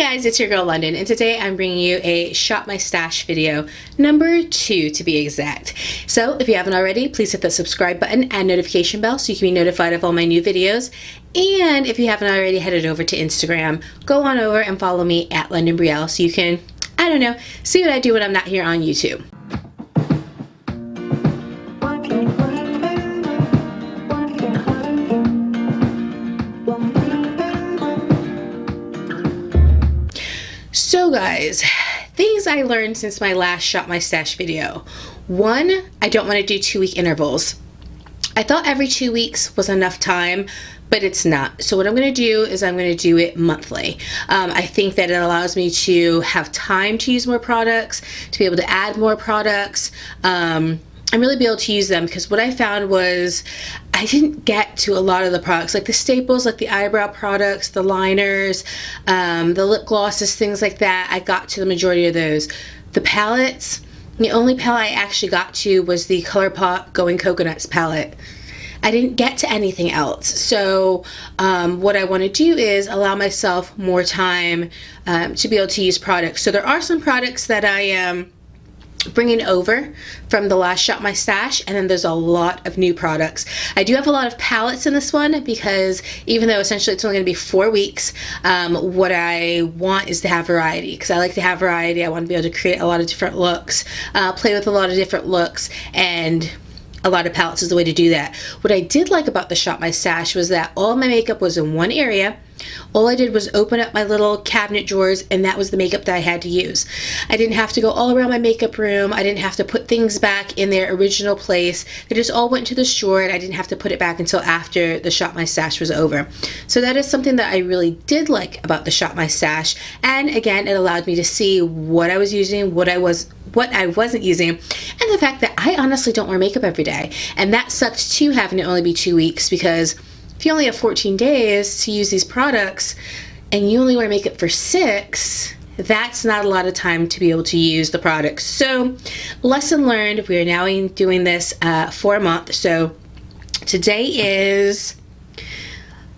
guys, it's your girl London, and today I'm bringing you a Shop My Stash video, number 2 to be exact. So if you haven't already, please hit the subscribe button and notification bell so you can be notified of all my new videos. And if you haven't already headed over to Instagram, go on over and follow me at Londyn Brielle so you can, I don't know, see what I do when I'm not here on YouTube. So guys, things I learned since my last Shop My Stash video. 1, I don't want to do 2-week intervals. I thought every 2 weeks was enough time, but it's not. So what I'm going to do is I'm going to do it monthly. I think that it allows me to have time to use more products, to be able to add more products, and really be able to use them, because what I found was I didn't get to a lot of the products, like the staples, like the eyebrow products, the liners, the lip glosses, things like that. I got to the majority of those. The palettes, the only palette I actually got to was the Coloupop Going Coconuts palette. I didn't get to anything else. So what I want to do is allow myself more time to be able to use products. So there are some products that I am bringing over from the last Shop My Stash, and then there's a lot of new products. I do have a lot of palettes in this one because even though essentially it's only going to be 4 weeks, what I want is to have variety, because I like to have variety. I want to be able to create a lot of different looks, play with a lot of different looks, and a lot of palettes is the way to do that. What I did like about the Shop My Stash was that all my makeup was in one area. All I did was open up my little cabinet drawers, and that was the makeup that I had to use. I didn't have to go all around my makeup room. I didn't have to put things back in their original place. They just all went to the drawer, and I didn't have to put it back until after the Shop My Stash was over. So that is something that I really did like about the Shop My Stash. And again, it allowed me to see what I was using, what I wasn't using, and the fact that I honestly don't wear makeup every day. And that sucks too, having it only be 2 weeks, because if you only have 14 days to use these products and you only wear makeup for 6, that's not a lot of time to be able to use the products. So lesson learned, we are now doing this for a month. So today is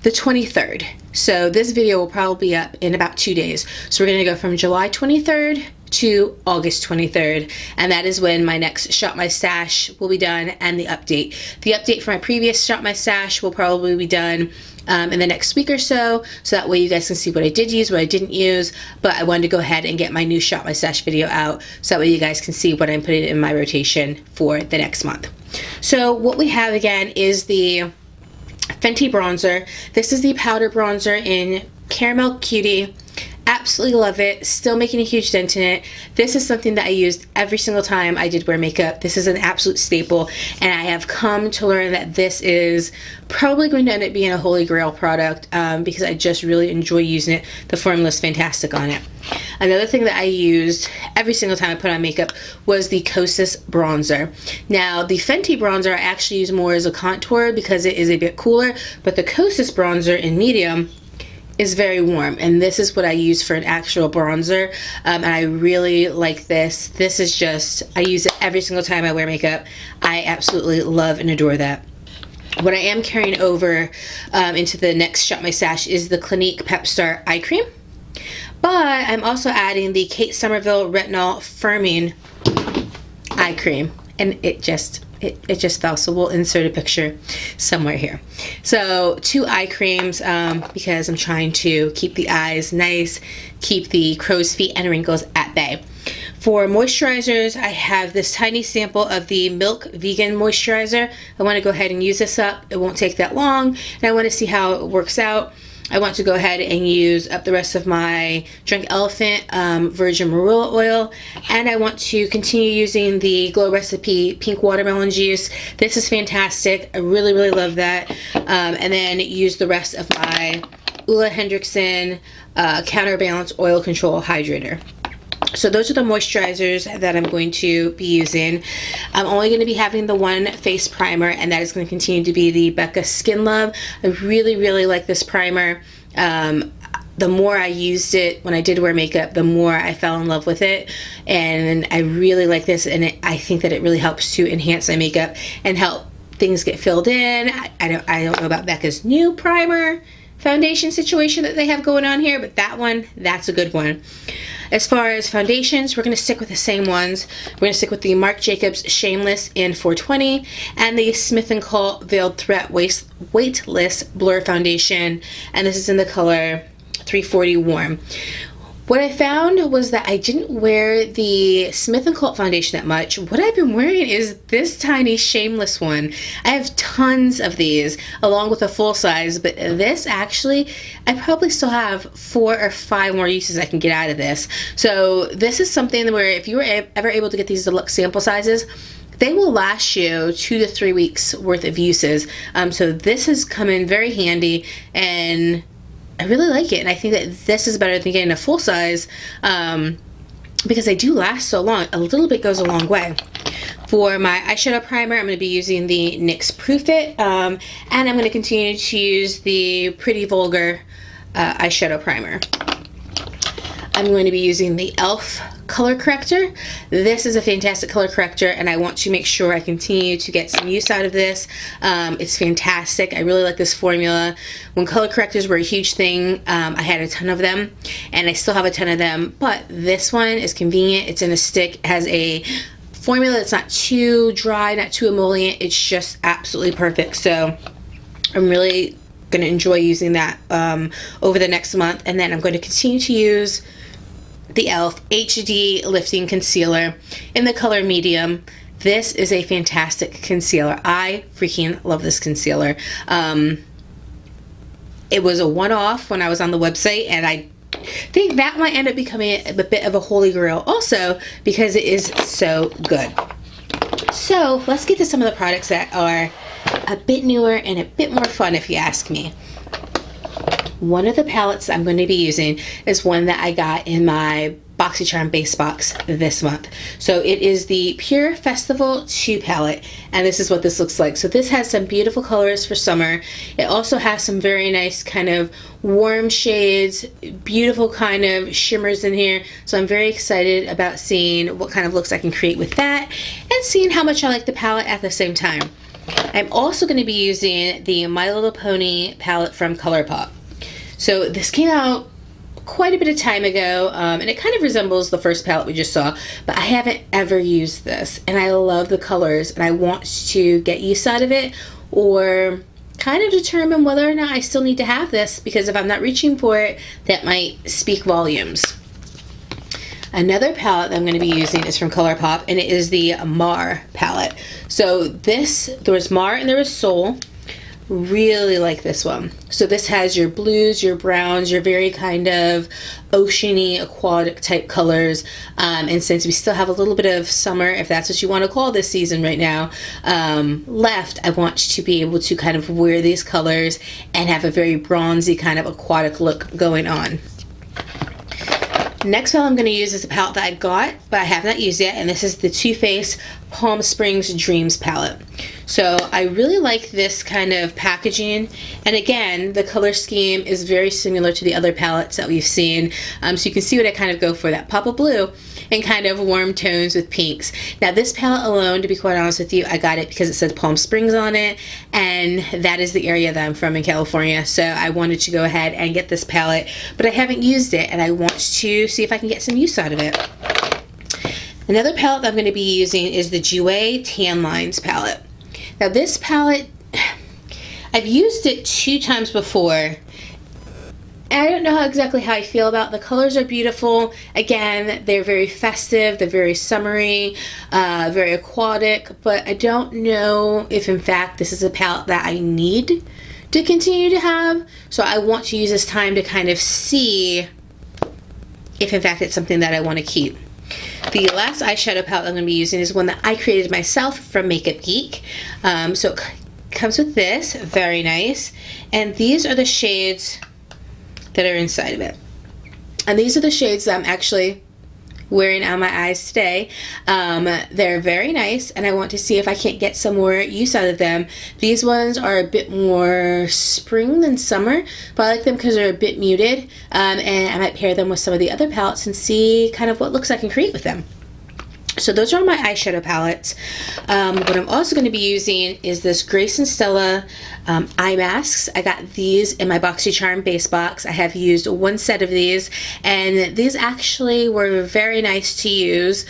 the 23rd. So this video will probably be up in about 2 days. So we're going to go from July 23rd to August 23rd, and that is when my next Shop My Stash will be done, and the update. The update for my previous Shop My Stash will probably be done in the next week or so that way you guys can see what I did use, what I didn't use, but I wanted to go ahead and get my new Shop My Stash video out so that way you guys can see what I'm putting in my rotation for the next month. So what we have again is the Fenty bronzer. This is the powder bronzer in Caramel Cutie. Absolutely love it. Still making a huge dent in it. This is something that I used every single time I did wear makeup. This is an absolute staple, and I have come to learn that this is probably going to end up being a holy grail product because I just really enjoy using it. The formula is fantastic on it. Another thing that I used every single time I put on makeup was the Coastis Bronzer. Now, the Fenty bronzer I actually use more as a contour because it is a bit cooler, but the Coastis Bronzer in medium is very warm, and this is what I use for an actual bronzer, and I really like this. This is just, I use it every single time I wear makeup. I absolutely love and adore that. What I am carrying over into the next Shop My Stash is the Clinique Pep Start Eye Cream, but I'm also adding the Kate Somerville Retinol Firming Eye Cream, and it just fell, so we'll insert a picture somewhere here. So 2 eye creams because I'm trying to keep the eyes nice, keep the crow's feet and wrinkles at bay. For moisturizers, I have this tiny sample of the Milk Vegan Moisturizer. I want to go ahead and use this up. It won't take that long, and I want to see how it works out. I want to go ahead and use up the rest of my Drunk Elephant Virgin Marula Oil, and I want to continue using the Glow Recipe Pink Watermelon Juice. This is fantastic. I really, really love that. And then use the rest of my Ulla Hendrickson Counterbalance Oil Control Hydrator. So those are the moisturizers that I'm going to be using. I'm only going to be having the one face primer, and that is going to continue to be the Becca Skin Love. I really, really like this primer. The more I used it when I did wear makeup, the more I fell in love with it, and I really like this, and I think that it really helps to enhance my makeup and help things get filled in. I don't know about Becca's new primer. foundation situation that they have going on here, but that one, that's a good one. As far as foundations, we're going to stick with the same ones. We're going to stick with the Marc Jacobs Shameless in 420 and the Smith & Co. Veiled Threat Weightless Blur Foundation, and this is in the color 340 Warm. What I found was that I didn't wear the Smith & Co. foundation that much. What I've been wearing is this tiny Shameless one. I have tons of these along with a full size, but this actually, I probably still have 4 or 5 more uses I can get out of this. So this is something where if you were ever able to get these deluxe sample sizes, they will last you 2 to 3 weeks worth of uses. So this has come in very handy, and I really like it, and I think that this is better than getting a full size because they do last so long. A little bit goes a long way. For my eyeshadow primer, I'm going to be using the NYX Proof It, and I'm going to continue to use the Pretty Vulgar eyeshadow primer. I'm going to be using the e.l.f. color corrector. This is a fantastic color corrector, and I want to make sure I continue to get some use out of this. It's fantastic. I really like this formula. When color correctors were a huge thing, I had a ton of them, and I still have a ton of them, but this one is convenient. It's in a stick. It has a formula that's not too dry, not too emollient. It's just absolutely perfect. So I'm really going to enjoy using that over the next month, and then I'm going to continue to use the e.l.f. HD Lifting Concealer in the color medium. This is a fantastic concealer. I freaking love this concealer. It was a one-off when I was on the website, and I think that might end up becoming a bit of a holy grail also because it is so good. So let's get to some of the products that are a bit newer and a bit more fun, if you ask me. One of the palettes I'm going to be using is one that I got in my BOXYCHARM base box this month. So it is the Pure Festival 2 palette, and this is what this looks like. So this has some beautiful colors for summer. It also has some very nice kind of warm shades, beautiful kind of shimmers in here. So I'm very excited about seeing what kind of looks I can create with that and seeing how much I like the palette at the same time. I'm also going to be using the My Little Pony palette from Coloupop. So this came out quite a bit of time ago, and it kind of resembles the first palette we just saw, but I haven't ever used this, and I love the colors, and I want to get use out of it, or kind of determine whether or not I still need to have this, because if I'm not reaching for it, that might speak volumes. Another palette that I'm going to be using is from Colourpop, and it is the Mar palette. So this, there was Mar and there was Soul. Really like this one. So this has your blues, your browns, your very kind of oceany, aquatic type colors. And since we still have a little bit of summer, if that's what you want to call this season right now, left, I want to be able to kind of wear these colors and have a very bronzy kind of aquatic look going on. Next palette I'm going to use is a palette that I got, but I have not used yet, and this is the Too Faced Palm Springs Dreams palette. So I really like this kind of packaging, and again, the color scheme is very similar to the other palettes that we've seen. So you can see what I kind of go for, that pop of blue and kind of warm tones with pinks. Now this palette alone, to be quite honest with you, I got it because it said Palm Springs on it, and that is the area that I'm from in California. So I wanted to go ahead and get this palette, but I haven't used it, and I want to see if I can get some use out of it. Another palette that I'm going to be using is the Jouer Tan Lines palette. Now this palette, I've used it 2 times before. I don't know exactly how I feel about it. The colors are beautiful. Again, they're very festive, they're very summery, very aquatic, but I don't know if in fact this is a palette that I need to continue to have. So I want to use this time to kind of see if in fact it's something that I want to keep. The last eyeshadow palette I'm going to be using is one that I created myself from Makeup Geek. So it comes with this, very nice, and these are the shades that are inside of it. And these are the shades that I'm actually wearing on my eyes today. They're very nice, and I want to see if I can't get some more use out of them. These ones are a bit more spring than summer, but I like them because they're a bit muted, and I might pair them with some of the other palettes and see kind of what looks I can create with them. So those are my eyeshadow palettes. What I'm also going to be using is this Grace and Stella eye masks. I got these in my BOXYCHARM base box. I have used one set of these, and these actually were very nice to use.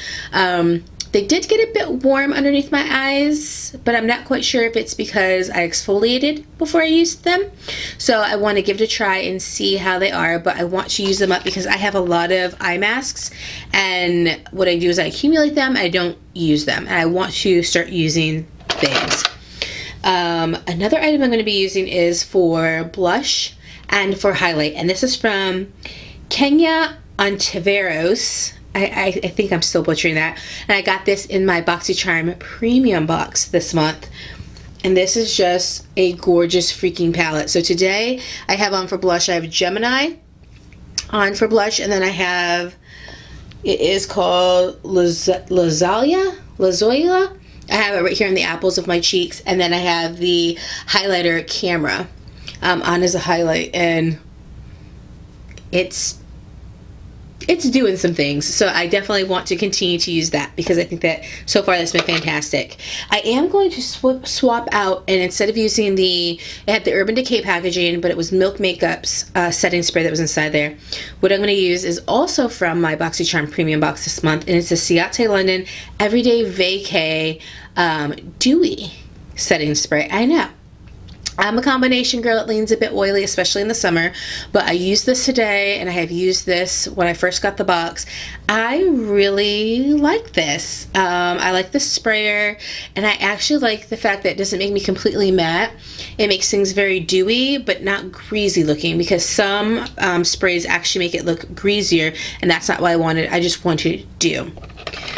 They did get a bit warm underneath my eyes, but I'm not quite sure if it's because I exfoliated before I used them. So I want to give it a try and see how they are, but I want to use them up because I have a lot of eye masks, and what I do is I accumulate them, I don't use them, and I want to start using things. Another item I'm going to be using is for blush and for highlight, and this is from Kenya Ontiveros. I think I'm still butchering that. And I got this in my BOXYCHARM premium box this month. And this is just a gorgeous freaking palette. So today I have on for blush, I have Gemini on for blush. And then I have, it is called Lazoya. I have it right here in the apples of my cheeks. And then I have the highlighter Camera on as a highlight. And it's doing some things, so I definitely want to continue to use that because I think that so far that's been fantastic. I am going to swap out, and instead of using it had the Urban Decay packaging, but it was Milk Makeup's setting spray that was inside there. What I'm going to use is also from my BOXYCHARM premium box this month, and it's a Ciate London Everyday Vacay Dewy setting spray. I know, I'm a combination girl. It leans a bit oily, especially in the summer, but I used this today, and I have used this when I first got the box. I really like this. I like the sprayer, and I actually like the fact that it doesn't make me completely matte. It makes things very dewy, but not greasy looking, because some sprays actually make it look greasier, and that's not what I wanted. I just want to do.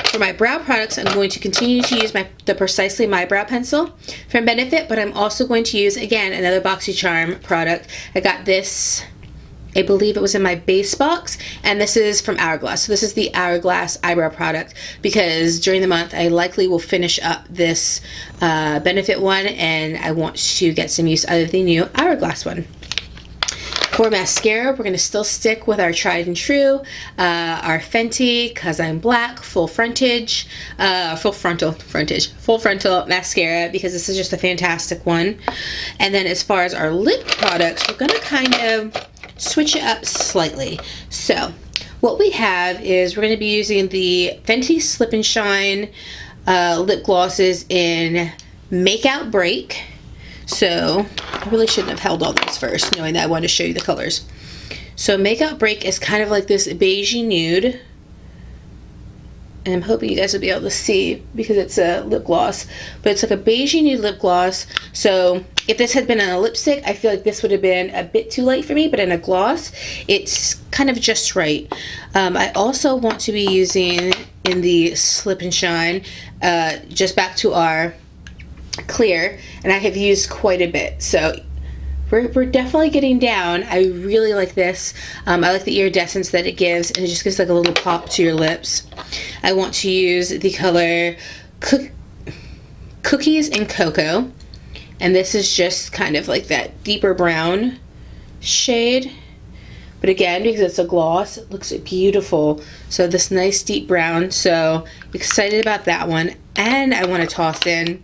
For my brow products, I'm going to continue to use the Precisely My Brow Pencil from Benefit, but I'm also going to use, again, another BOXYCHARM product. I got this, I believe it was in my base box, and this is from Hourglass. So this is the Hourglass Eyebrow product, because during the month I likely will finish up this Benefit one, and I want to get some use out of the new Hourglass one. For mascara, we're going to still stick with our tried and true, our Fenty, Cause I'm Black, full frontal mascara, because this is just a fantastic one. And then as far as our lip products, we're going to kind of switch it up slightly. So what we have is we're going to be using the Fenty Slip and Shine lip glosses in Makeout Break. So I really shouldn't have held all those first, knowing that I wanted to show you the colors. So Makeout Break is kind of like this beigey nude, and I'm hoping you guys will be able to see because it's a lip gloss, but it's like a beigey nude lip gloss. So if this had been on a lipstick, I feel like this would have been a bit too light for me, but in a gloss, it's kind of just right. I also want to be using in the Slip and Shine, just back to our clear, and I have used quite a bit, so we're definitely getting down. I really like this. I like the iridescence that it gives, and it just gives like a little pop to your lips. I want to use the color Cookies and Cocoa, and this is just kind of like that deeper brown shade, but again, because it's a gloss, it looks beautiful. So this nice deep brown, so excited about that one. And I want to toss in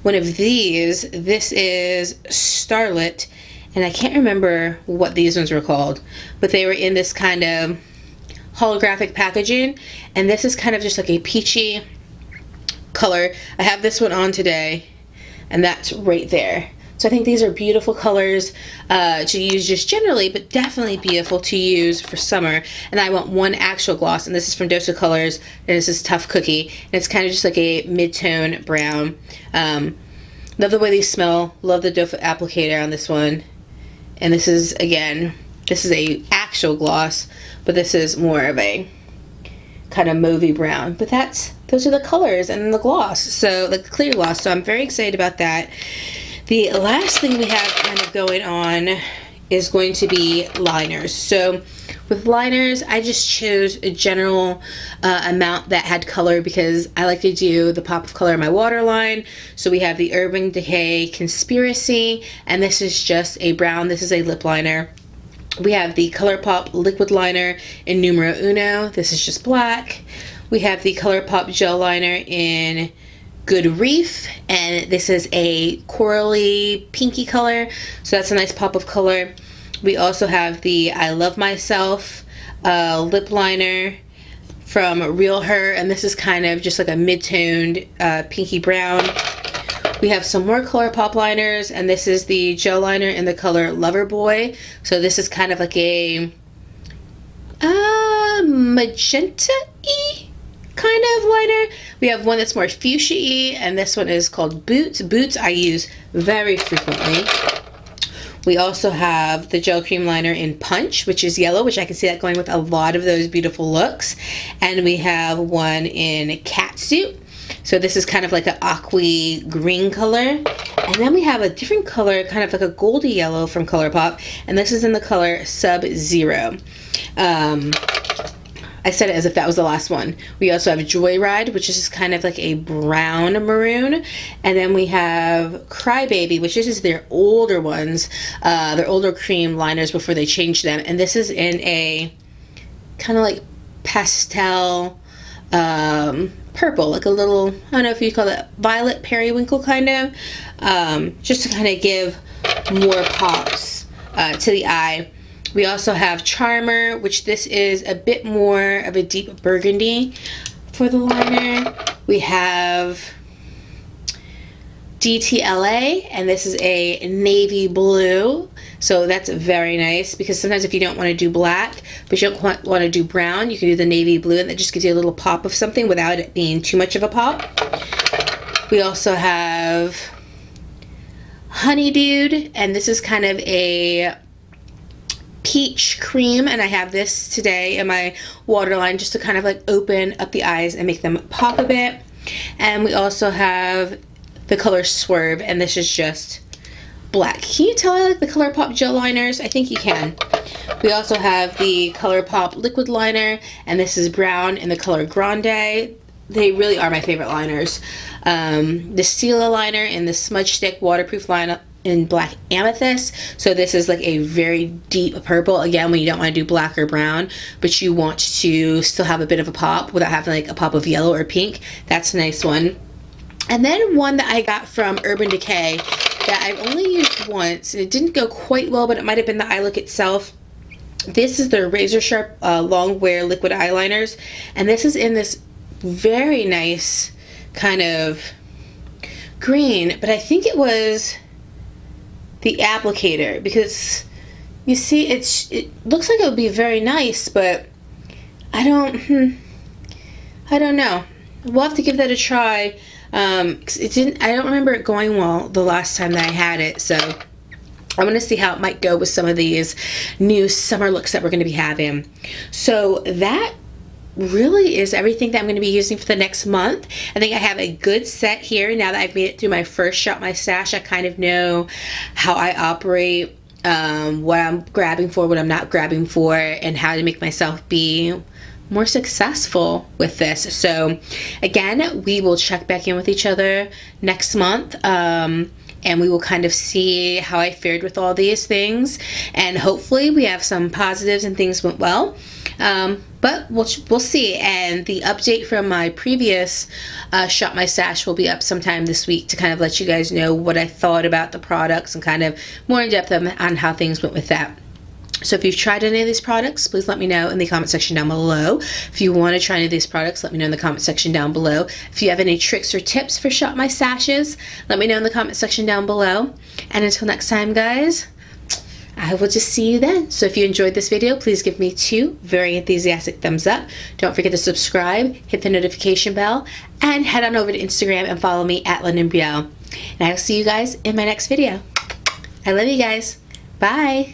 one of these. This is Starlit, and I can't remember what these ones were called, but they were in this kind of holographic packaging, and this is kind of just like a peachy color. I have this one on today, and that's right there. So I think these are beautiful colors to use just generally, but definitely beautiful to use for summer. And I want one actual gloss, and this is from Dose of Colors, and this is Tough Cookie, and it's kind of just like a mid-tone brown. Love the way these smell. Love the doe foot applicator on this one. And this is, again, this is a actual gloss, but this is more of a kind of mauvey brown. But those are the colors and the gloss, so the clear gloss. So I'm very excited about that. The last thing we have kind of going on is going to be liners. So with liners, I just chose a general amount that had color, because I like to do the pop of color in my waterline. So we have the Urban Decay Conspiracy, and this is just a brown. This is a lip liner. We have the Coloupop liquid liner in Numero Uno. This is just black. We have the Colourpop gel liner in Good Reef, and this is a corally pinky color, so that's a nice pop of color. We also have the I Love Myself lip liner from Real Her, and this is kind of just like a mid-toned pinky brown. We have some more Colourpop liners, and this is the gel liner in the color Loverboy. So this is kind of like a magenta-y kind of liner. We have one that's more fuchsia-y, and this one is called Boots. Boots I use very frequently. We also have the gel cream liner in Punch, which is yellow, which I can see that going with a lot of those beautiful looks. And we have one in Catsuit. So this is kind of like an aqua green color. And then we have a different color, kind of like a goldy yellow from Colourpop, and this is in the color Sub-Zero. I said it as if that was the last one. We also have Joyride, which is kind of like a brown maroon. And then we have Crybaby, which is their older ones, their older cream liners before they changed them. And this is in a kind of like pastel purple, like a little, I don't know if you call it violet periwinkle kind of, just to kind of give more pops to the eye. We also have Charmer, which this is a bit more of a deep burgundy for the liner. We have DTLA, and this is a navy blue. So that's very nice, because sometimes if you don't want to do black, but you don't want to do brown, you can do the navy blue, and that just gives you a little pop of something without it being too much of a pop. We also have Honeydude, and this is kind of a peach cream, and I have this today in my waterline just to kind of like open up the eyes and make them pop a bit. And we also have the color Swerve, and this is just black. Can you tell I like the Colourpop gel liners? I think you can. We also have the Colourpop liquid liner, and this is brown in the color Grande. They really are my favorite liners. The Stella liner in the Smudge Stick waterproof line in black amethyst. So this is like a very deep purple, again, when you don't want to do black or brown, but you want to still have a bit of a pop without having like a pop of yellow or pink. That's a nice one. And then one that I got from Urban Decay that I've only used once, and it didn't go quite well, but it might have been the eye look itself. This is their Razor Sharp long wear liquid eyeliners, and this is in this very nice kind of green, but I think it was the applicator, because you see it looks like it would be very nice, but I don't know. We'll have to give that a try. 'Cause I don't remember it going well the last time that I had it, so I want to see how it might go with some of these new summer looks that we're going to be having. So that really is everything that I'm going to be using for the next month. I think I have a good set here now that I've made it through my first Shop My Stash. I kind of know how I operate, what I'm grabbing for, what I'm not grabbing for, and how to make myself be more successful with this. So again, we will check back in with each other next month, and we will kind of see how I fared with all these things, and hopefully we have some positives and things went well. But we'll see. And the update from my previous Shop My Stash will be up sometime this week to kind of let you guys know what I thought about the products and kind of more in depth on how things went with that. So if you've tried any of these products, please let me know in the comment section down below. If you want to try any of these products, let me know in the comment section down below. If you have any tricks or tips for Shop My Stashes, let me know in the comment section down below. And until next time, guys, I will just see you then. So if you enjoyed this video, please give me 2 very enthusiastic thumbs up. Don't forget to subscribe, hit the notification bell, and head on over to Instagram and follow me at Londyn Brielle. And I will see you guys in my next video. I love you guys. Bye.